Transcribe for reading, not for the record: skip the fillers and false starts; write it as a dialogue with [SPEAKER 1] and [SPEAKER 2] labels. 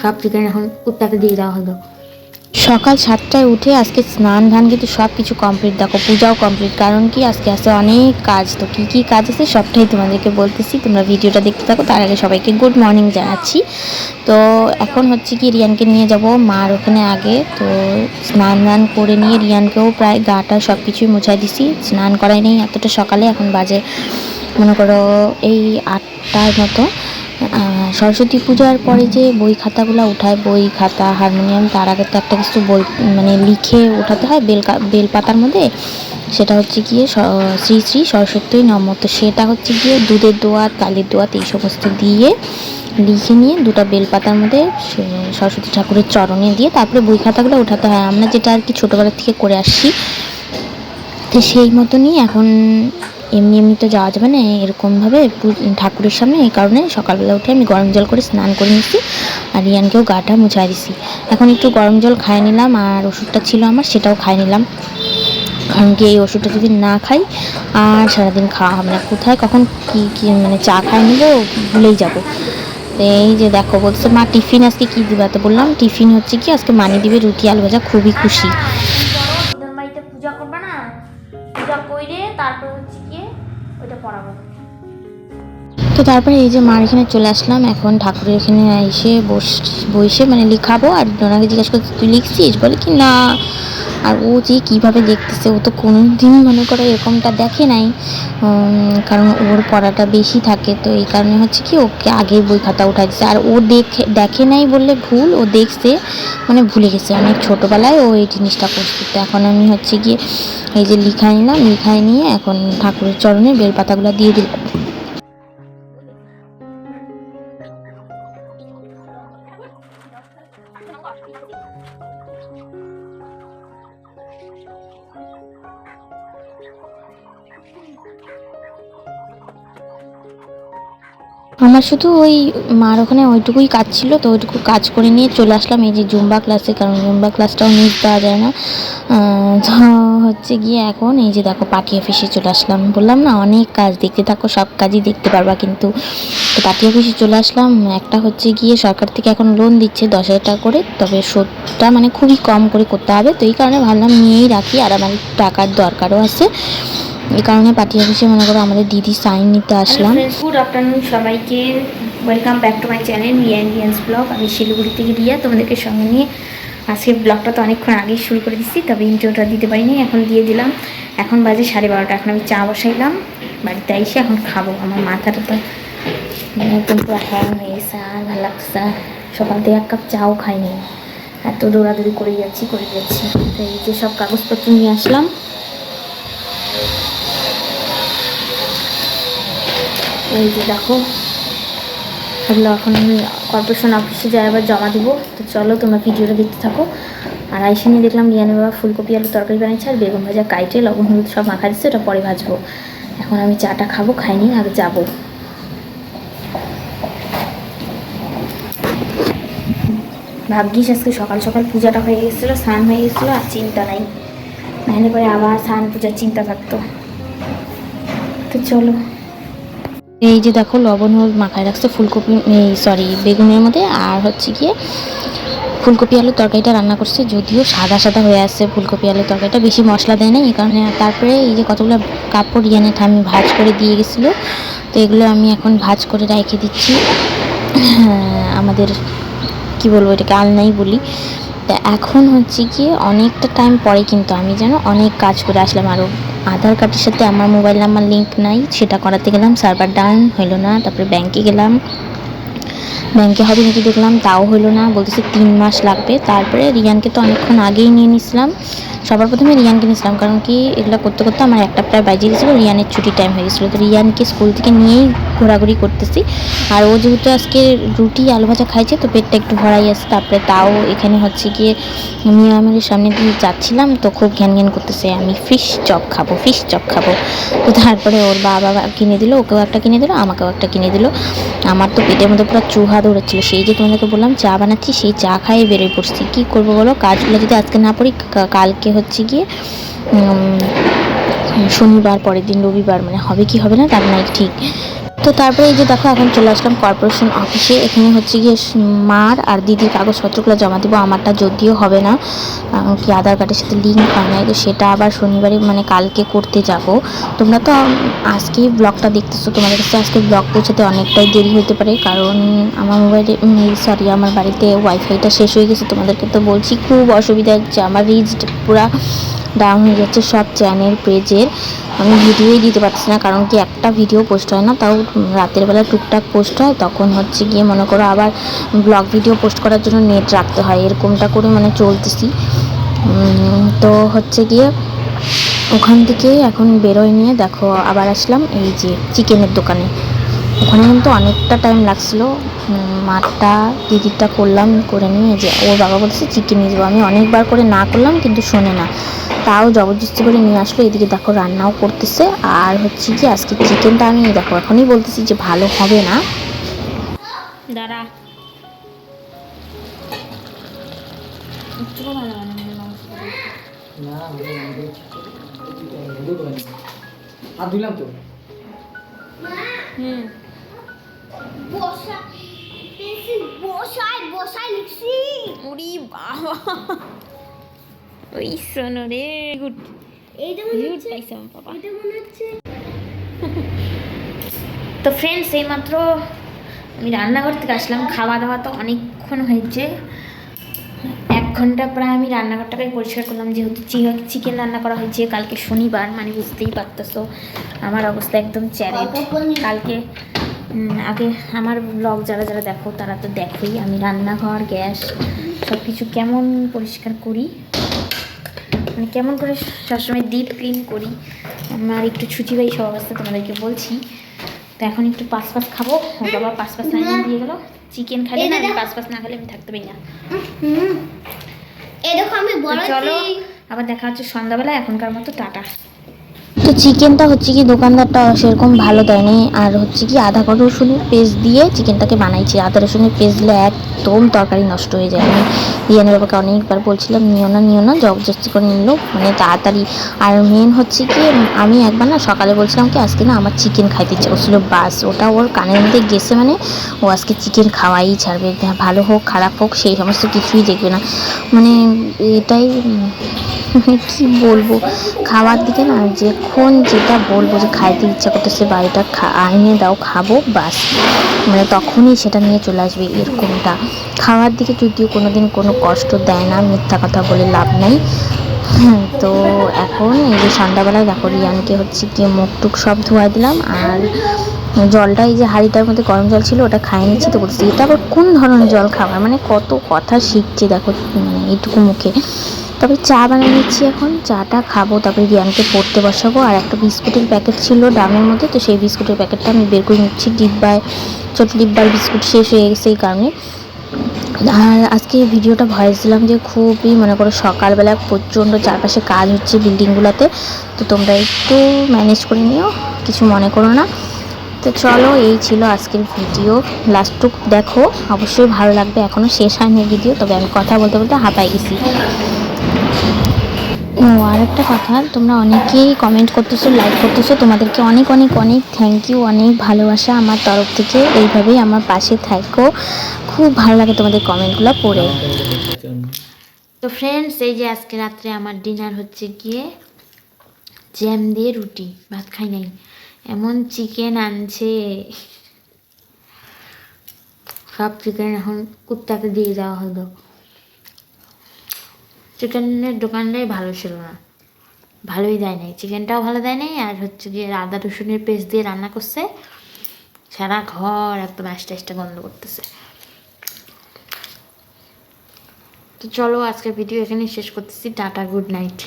[SPEAKER 1] সব চিকেন এখন কুত্তাকে দিয়ে দেওয়া হলো।
[SPEAKER 2] সকাল 7টায় উঠে আজকে স্নান ধান কিন্তু সব কিছু কমপ্লিট, দেখো পূজাও কমপ্লিট। কারণ কি আজকে আসে অনেক কাজ, তো কী কী কাজ আছে সবটাই তোমাদেরকে বলতেছি, তোমরা ভিডিওটা দেখতে থাকো। তার আগে সবাইকে গুড মর্নিং জানাচ্ছি। তো এখন হচ্ছে কি রিয়ানকে নিয়ে যাব মার ওখানে আগে, তো স্নান ধান করে নিয়ে রিয়ানকেও প্রায় গাটা সব কিছুই মুছাই দিছি, স্নান করাই নেই এতটা সকালে। এখন বাজে মনে করো এই 8টার মতো। সরস্বতী পূজার পরে যে বই খাতাগুলো উঠায়, বই খাতা হারমোনিয়াম, তার আগে তো একটা কিছু বই মানে লিখে ওঠাতে হয় বেলপাতার মধ্যে। সেটা হচ্ছে গিয়ে শ্রী শ্রী সরস্বতী নম, তো সেটা হচ্ছে গিয়ে দুধের দোয়াত কালির দোয়াত এই সমস্ত দিয়ে লিখে নিয়ে দুটো বেলপাতার মধ্যে সরস্বতী ঠাকুরের চরণে দিয়ে তারপরে বই খাতাগুলো ওঠাতে হয়, আমরা যেটা আর কি ছোটোবেলা থেকে করে আসছি। তো সেই মতনই এখন এমনি এমনি তো যাওয়া যাবে না এরকমভাবে ঠাকুরের সামনে, এই কারণে সকালবেলা উঠে আমি গরম জল করে স্নান করে নিচ্ছি আর রিয়ানকেও গাটা মুছাই দিছি। এখন একটু গরম জল খাই নিলাম আর ওষুধটা ছিল আমার সেটাও খাই নিলাম, কারণ কি এই ওষুধটা যদি না খাই আর সারাদিন খাওয়া হবে না। কোথায় কখন কী মানে চা খাই নেবো ভুলেই যাবো। এই যে দেখো বলছে মা টিফিন আজকে কী দিবা, তো বললাম টিফিন হচ্ছে কি আজকে মানি দিবে রুটি আলু ভাজা, খুবই খুশি।
[SPEAKER 1] পূজা করবে না, পূজা করে তারপর হচ্ছে গিয়ে ওইটা পড়াবো।
[SPEAKER 2] তো তারপরে এই যে মার এখানে চলে আসলাম, এখন ঠাকুরের এখানে এসে বসে মানে লিখাবো। আর ওনাকে জিজ্ঞাসা করতে তুই লিখছিস, বলে কি না। আর ও যে কীভাবে দেখতেছে, ও তো কোনো দিন মনে করে এরকমটা দেখে নাই, কারণ ওর পড়াটা বেশি থাকে, তো এই কারণে হচ্ছে কি ওকে আগে বই খাতা উঠাই দিচ্ছে। আর ও দেখে নাই বললে ভুল, ও দেখছে মানে ভুলে গেছে, অনেক ছোটোবেলায় ও এই জিনিসটা করছে। তো এখন আমি হচ্ছে গিয়ে এই যে লিখাই নিয়ে এখন ঠাকুরের চরণে বেলপাতাগুলো দিয়ে দিলাম। আমার শুধু ওই মার ওখানে ওইটুকুই কাজ ছিল, তো ওইটুকু কাজ করে নিয়ে চলে আসলাম এই যে জুম্বা ক্লাসে, কারণ জুম্বা ক্লাসটাও মিস দেওয়া যায় না। তো হচ্ছে গিয়ে এখন এই যে দেখো পার্টি অফিসে চলে আসলাম, বললাম না অনেক কাজ, দেখতে থাকো সব কাজই দেখতে পারবা কিন্তু। তো পার্টি অফিসে চলে আসলাম, একটা হচ্ছে গিয়ে সরকার থেকে এখন লোন দিচ্ছে 10,000 টাকা করে, তবে সুদটা মানে খুবই কম করে করতে হবে, তো এই কারণে ভাবলাম নিয়েই রাখি, আর আমার টাকার দরকারও আছে, এই কারণে পার্টি অফিসে মনে করো আমাদের দিদি সাইন নিতে আসলাম।
[SPEAKER 1] গুড আফটারনুন সবাইকে, welcome back to my channel Riyan's vlog. আমি শিলিগুড়ি থেকে রিয়া, তোমাদেরকে সঙ্গে নিয়ে আজকে ব্লগটা তো অনেকক্ষণ আগেই শুরু করে দিচ্ছি, তবে ইন্ট্রোটা দিতে পারিনি, এখন দিয়ে দিলাম। এখন বাজে 12:30, এখন আমি চা বসাইলাম, বাড়িতে এসে এখন খাবো। আমার মাথাটা তো একদম পুরো হ্যাং হয়ে গেছে, আর ভালো লাগছে, সকাল থেকে এক কাপ চাও খাইনি, এত দৌড়াদৌড়ি করে যাচ্ছি। তো এই যে সব কাগজপত্র নিয়ে আসলাম, এই যে দেখো এগুলো এখন আমি কর্পোরেশন অফিসে যাই আবার জমা দেবো। তো চলো তোমরা ভিডিওটা দেখতে থাকো। আর আইসে নিয়ে দেখলাম রিয়ানের বাবা ফুলকপি আলু তরকারি বানিয়েছে আর বেগুন ভাজা কাইটে লবণ হলুদ সব মাখা দিচ্ছে, ওটা পরে ভাজবো। এখন আমি চাটা খাবো, খাইনি আগে যাবো। ভাগ্যিস আজকে সকাল সকাল পূজাটা হয়ে গেছিলো, স্নান হয়ে গেছিলো, আর চিন্তা নাই, নাহলে পরে আবার স্নান পূজার চিন্তা থাকতো। তো চলো
[SPEAKER 2] এই যে দেখো লবণ হলুদ মাখায় রাখছে ফুলকপি বেগুনের মধ্যে, আর হচ্ছে গিয়ে ফুলকপি আলুর তরকারিটা রান্না করছে, যদিও সাদা সাদা হয়ে আসছে ফুলকপি আলুর তরকারিটা, বেশি মশলা দেয় না এই কারণে। তারপরে এই যে কতগুলো কাপড় রিয়ানের ঠাম্মি ভাজ করে দিয়ে গেছিলো, তো এগুলো আমি এখন ভাজ করে রেখে দিচ্ছি। আমাদের কি বলবো এটাকে আলনাই বলি। তা এখন হচ্ছে গিয়ে অনেকটা টাইম পরে কিন্তু আমি যেন অনেক কাজ করে আসলাম। আরও আধার কার্ডের সাথে আমার মোবাইল নাম্বার লিঙ্ক নাই, সেটা করাতে গেলাম, সার্ভার ডাউন হইলো না। তারপরে ব্যাংকে গেলাম, ব্যাংকে হবে নাকি দেখলাম, তাও হইলো না, বলতেছে 3 মাস লাগবে। তারপরে রিয়ানকে তো অনেকক্ষণ আগেই নিয়ে নিয়েছিলাম, সবার প্রথমে রিয়ানকে নিয়েছিলাম, কারণ কি এগুলো করতে করতে আমার একটা প্রায় বাজে গেছিলো, রিয়ানের ছুটি টাইম হয়ে গেছিলো। তো রিয়ানকে স্কুল থেকে নিয়েই ঘোরাঘুরি করতেছি, আর ও যেহেতু আজকে রুটি আলু ভাজা খাইছে তো পেটটা একটু ভরাই আছে। তারপরে তাও এখানে হচ্ছে গিয়ে মিয়ামারের সামনে দিয়ে যাচ্ছিলাম, তো খুব ঘ্যান করতেছে, আমি ফিশ চপ খাবো। তো তারপরে ওর বাবা কিনে দিল, ওকেও একটা কিনে দিল, আমাকেও একটা কিনে দিল। আমার তো পেটের মধ্যে পুরো চুহা দৌড়াচ্ছিলো, সেই যে তোমাদেরকে বললাম চা বানাচ্ছি, সেই চা খাইয়ে বেরোয় পড়ছি। কী করবো বলো, কাজগুলো যদি আজকে না পড়ি, কালকে হচ্ছে গিয়ে শনিবার, পরের দিন রবিবার, মানে হবে কি হবে না তার নাই ঠিক। তো তারপরে এই যে দেখো এখন চলে আসলাম কর্পোরেশন অফিসে। এখানে হচ্ছে গিয়ে মার আর দিদির কাগজপত্রগুলো জমা দেবো। আমারটা যদিও হবে না, কি আধার কার্ডের সাথে লিঙ্ক হয় না, তো সেটা আবার শনিবারে মানে কালকে করতে যাব। তোমরা তো আজকেই ব্লগটা দেখতেছো, তোমাদের কাছে আজকে ব্লগ পৌঁছাতে অনেকটাই দেরি হতে পারে, কারণ আমার মোবাইলে আমার বাড়িতে ওয়াইফাইটা শেষ হয়ে গেছে। তোমাদেরকে তো বলছি খুব অসুবিধা হচ্ছে, আমার রিচ পুরা ডাউন হয়ে যাচ্ছে সব চ্যানেল পেজের। আমি ভিডিওই দিতে পারছি না, কারণ কি একটা ভিডিও পোস্ট হয় না, তাও রাতের বেলা টুকটাক পোস্ট হয়। তখন হচ্ছে গিয়ে মনে করো আবার ব্লগ ভিডিও পোস্ট করার জন্য নেট রাখতে হয়, এরকমটা করে মানে চলতেছি। তো হচ্ছে গিয়ে ওখান থেকে এখন বেরোয় নিয়ে দেখো আবার আসলাম এই যে চিকেনের দোকানে। ওখানে কিন্তু অনেকটা টাইম লাগছিলো। মারটা দিদিরটা করলাম, করে নিয়ে যে ওর বাবা বলছে চিকেন নিয়ে যাবো। আমি অনেকবার করে না করলাম কিন্তু শোনে না, তাও জবরদস্তি করে নিয়ে আসলো। এদিকে দেখো রান্নাও করতেছে। আর হচ্ছে কি আজকে চিকেনটা আমি দেখো এখনই বলতেছি যে ভালো হবে না।
[SPEAKER 1] দাঁড়া উড়ি বাবা, ওই শোনো রে গুড, পাইছাম বাবা। তো ফ্রেন্ডস এইমাত্র আমি রান্নাঘর থেকে আসলাম। খাওয়া দাওয়া তো অনেকক্ষণ হয়েছে, 1 ঘন্টা প্রায় আমি রান্নাঘরটাকে পরিষ্কার করলাম, যেহেতু চিকেন রান্না করা হয়েছে কালকে শনিবার, মানে বুঝতেই পারতেছো আমার অবস্থা একদম চ্যারেট। কালকে আগে আমার ব্লগ যারা যারা দেখো তারা তো দেখোই আমি রান্নাঘর গ্যাস সব কিছু কেমন পরিষ্কার করি, মানে কেমন করে সবসময় ডিপ ক্লিন করি। আমার একটু ছুটি পাই সব অবস্থা তোমাদেরকে বলছি। তো এখন একটু পাঁচ খাবো। ওর বাবা পাঁচ আনিয়ে দিয়ে গেলো, চিকেন খাইলে না, আমি পাঁচ না খেলে আমি থাকতে পারি না। চলো আবার দেখা হচ্ছে সন্ধ্যাবেলা, এখনকার মতো টাটা।
[SPEAKER 2] তো চিকেনটা হচ্ছে কি দোকানদারটা সেরকম ভালো দেয়নি, আর হচ্ছে কি আদা রসুনের পেস্ট দিয়ে চিকেনটাকে বানাইছি। আদা রসুনের পেস্ট দিলে একদম তরকারি নষ্ট হয়ে যায়। আমি ইয়ানের বাবাকে অনেকবার বলছিলাম নিও না, জবরদস্তি করে নিল মানে তাড়াতাড়ি। আর মেন হচ্ছে কি আমি একবার না সকালে বলছিলাম কি আজকে না আমার চিকেন খাইতে ইচ্ছে করছিল, বাস ওটা ওর কানের মধ্যে গেছে, মানে ও আজকে চিকেন খাওয়াই ছাড়বে, ভালো হোক খারাপ হোক সেই সমস্ত কিছুই দেখবে না। মানে এটাই কি বলবো, খাওয়ার দিকে না যখন যেটা বলবো যে খাইতে ইচ্ছা করতেছে বা এটা আইনে দাও খাবো, বাস মানে তখনই সেটা নিয়ে চলে আসবে এরকমটা। খাওয়ার দিকে যদিও কোনোদিন কোনো কষ্ট দেয় না, মিথ্যা কথা বলে লাভ নাই। তো এখন এই যে সন্ধ্যাবেলায় দেখো রিয়ানকে হচ্ছে গিয়ে মুখ টুক সব ধোয়া দিলাম, আর জলটা এই যে হাঁড়িটার মধ্যে গরম জল ছিল ওটা খাইয়ে নিচ্ছি। তো বলছি এটা আবার কোন ধরনের জল খাবার, মানে কত কথা শিখছে দেখো এইটুকু মুখে। তবে চা বানিয়ে নিচ্ছি, এখন চাটা খাবো, তারপরে রিয়ানকে পড়তে বসাবো। আর একটা বিস্কুটের প্যাকেট ছিল ডামের মধ্যে, তো সেই বিস্কুটের প্যাকেটটা আমি বের করে নিচ্ছি। ছোটো ডিব্বার বিস্কুট শেষ হয়ে গেছে এই কারণে। আর আজকে ভিডিওটা ভয়েস দিলাম যে খুবই মনে করো সকালবেলা প্রচণ্ড চারপাশে কাজ হচ্ছে বিল্ডিংগুলোতে, তো তোমরা একটু ম্যানেজ করে নিও, কিছু মনে করো না। তো চলো এই ছিল আজকের ভিডিও, লাস্টটুক দেখো অবশ্যই ভালো লাগবে। এখনও শেষ হয়নি ভিডিও, তবে আমি কথা বলতে বলতে হাঁপাই গেছি। ও আর একটা কথা, তোমরা অনেকেই কমেন্ট করতেছো, লাইক করতেছো, তোমাদেরকে অনেক অনেক অনেক থ্যাংক ইউ, অনেক ভালোবাসা আমার তরফ থেকে। এইভাবেই আমার পাশে থাকো, খুব ভালো লাগে তোমাদের কমেন্টগুলো পড়ে।
[SPEAKER 1] তো ফ্রেন্ডস এই যে আজকে রাত্রে আমার ডিনার হচ্ছে গিয়ে জ্যাম দিয়ে রুটি, ভাত খাই নাই, এমন চিকেন আনছে, সব চিকেন এখন কুত্তাকে দিয়ে দেওয়া হলো। চিকেনের দোকানটাই ভালো ছিল না, ভালোই দেয় নাই, চিকেনটাও ভালো দেয় নাই, আর হচ্ছে গিয়ে আদা রসুনের পেস্ট দিয়ে রান্না করছে, সারা ঘর একদম আস্তে আস্তে গন্ধ করতেছে। তো চলো আজকের ভিডিও এখানেই শেষ করতেছি, টাটা, গুড নাইট।